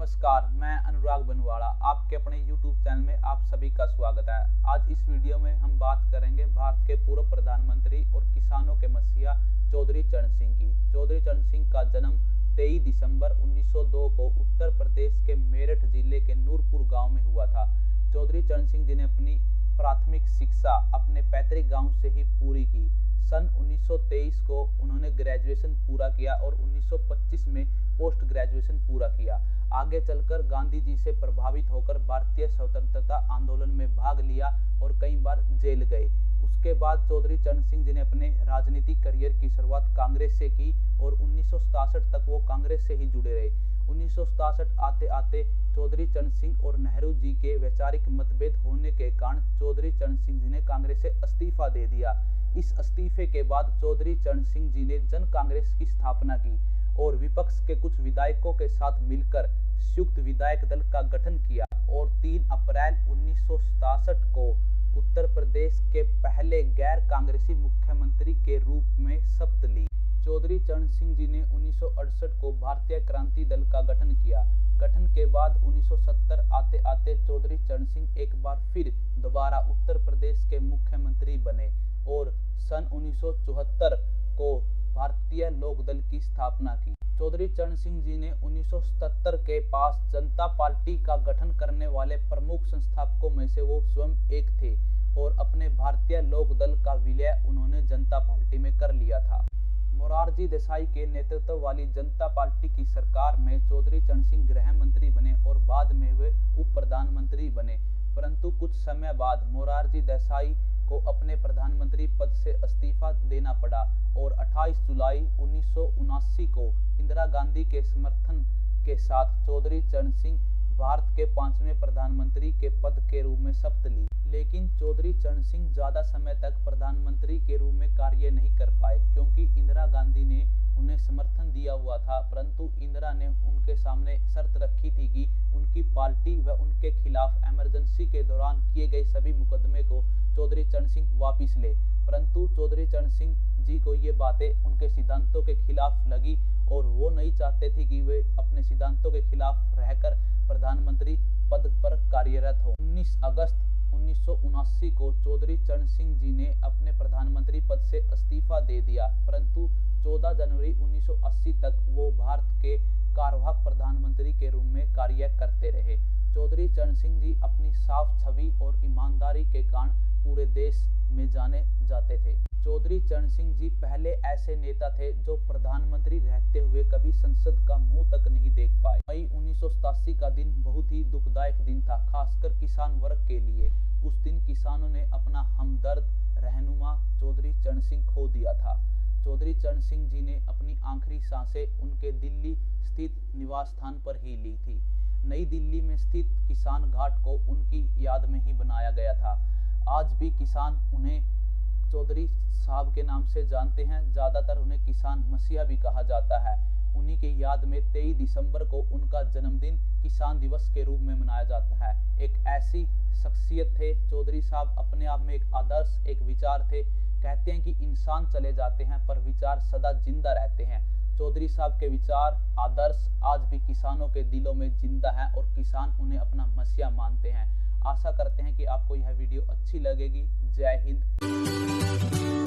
नमस्कार, मैं अनुराग बनवाड़ा आपके अपने YouTube चैनल में आप सभी का स्वागत है। आज इस वीडियो में हम बात करेंगे भारत के पूर्व प्रधानमंत्री और किसानों के मसीहा चौधरी चरण सिंह की। चौधरी चरण सिंह का जन्म 23 दिसंबर 1902 को उत्तर प्रदेश के मेरठ जिले के नूरपुर गांव में हुआ था। चौधरी चरण सिंह जी ने अपनी प्राथमिक शिक्षा अपने पैतृक गांव से ही पूरी की। सन 1923 को उन्होंने ग्रेजुएशन पूरा किया और 1925 में पोस्ट ग्रेजुएशन पूरा किया। आगे चलकर गांधी जी से प्रभावित होकर भारतीय स्वतंत्रता आंदोलन में भाग लिया और कई बार जेल गए। उसके बाद चौधरी चरण सिंह जी ने अपने राजनीतिक करियर की शुरुआत कांग्रेस से की और 1967 तक वो कांग्रेस से ही जुड़े रहे। 1967 आते आते चौधरी चरण सिंह और नेहरू जी के वैचारिक मतभेद होने के कारण चौधरी चरण सिंह जी ने कांग्रेस से इस्तीफा दे दिया। इस इस्तीफे के बाद चौधरी चरण सिंह जी ने जन कांग्रेस की स्थापना की और विपक्ष के कुछ विधायकों के साथ मिलकर संयुक्त विधायक दल का गठन किया और 3 अप्रैल 1967 को उत्तर प्रदेश के पहले गैर कांग्रेसी मुख्यमंत्री के रूप में शपथ ली। चौधरी चरण सिंह जी ने 1968 को भारतीय क्रांति दल का गठन किया। गठन के बाद 1970 आते आते चौधरी चरण सिंह एक बार फिर दोबारा उत्तर प्रदेश के मुख्यमंत्री बने और सन 1974 को भारतीय लोक दल की स्थापना की। चौधरी चरण सिंह जी ने 1977 के पास जनता पार्टी का गठन करने वाले प्रमुख संस्थापकों में से वो स्वयं एक थे और अपने भारतीय लोक दल का विलय उन्होंने जनता पार्टी में कर लिया था। मोरारजी देसाई के नेतृत्व वाली जनता पार्टी की सरकार में चौधरी चरण सिंह गृह मंत्री बने और बाद में वे उप प्रधानमंत्री बने, परंतु कुछ समय बाद मोरारजी देसाई को अपने प्रधानमंत्री पद से इस्तीफा देना पड़ा और 28 जुलाई 1979 को इंदिरा गांधी के समर्थन के साथ चौधरी चरण सिंह भारत के 5वें प्रधानमंत्री के पद के रूप में शपथ ली। लेकिन चौधरी चरण सिंह ज्यादा समय तक प्रधानमंत्री के रूप में कार्य नहीं कर पाए क्योंकि इंदिरा गांधी ने उन्हें समर्थन दिया हुआ था, परंतु इंदिरा ने उनके सामने शर्त रखी थी कि उनकी पार्टी व उनके खिलाफ इमरजेंसी के दौरान किए गए सभी मुकदमे को चौधरी चरण सिंह वापिस ले। परंतु चौधरी चरण सिंह जी को ये बातें उनके सिद्धांतों के खिलाफ लगी और वो नहीं चाहते थे कि वे अपने सिद्धांतों के खिलाफ रहकर प्रधानमंत्री पद पर कार्यरत हो। 19 अगस्त 1979 को चौधरी चरण सिंह जी ने अपने प्रधानमंत्री पद से इस्तीफा दे दिया, परंतु 14 जनवरी 1980 तक वो भारत के कार्यवाहक प्रधानमंत्री के रूप में कार्य करते रहे। चौधरी चरण सिंह जी अपनी साफ छवि और ईमानदारी के कारण पूरे देश में जाने जाते थे। चौधरी चरण सिंह जी पहले ऐसे नेता थे जो प्रधानमंत्री रहते हुए कभी संसद का मुंह तक नहीं देख पाए। मई 1987 का दिन बहुत ही दुखदायक दिन था, खासकर किसान वर्ग के लिए। उस दिन किसानों ने अपना हमदर्द रहनुमा चौधरी चरण सिंह खो दिया था। चौधरी चरण सिंह जी ने अपनी आखिरी सांसें उनके दिल्ली स्थित निवास स्थान पर ही ली थी। नई दिल्ली में स्थित किसान घाट को उनकी याद में ही बनाया गया था। आज भी किसान उन्हें चौधरी साहब के नाम से जानते हैं, ज्यादातर उन्हें किसान मसीहा भी कहा जाता है। उन्हीं की याद में 23 दिसंबर को उनका जन्मदिन किसान दिवस के रूप में मनाया जाता है। एक ऐसी शख्सियत थे चौधरी साहब, अपने आप में एक आदर्श, एक विचार थे। कहते हैं कि इंसान चले जाते हैं पर विचार सदा जिंदा रहते हैं। चौधरी साहब के विचार, आदर्श आज भी किसानों के दिलों में जिंदा है और किसान उन्हें अपना मसीहा मानते हैं। आशा करते हैं कि आपको यह वीडियो अच्छी लगेगी। जय हिंद।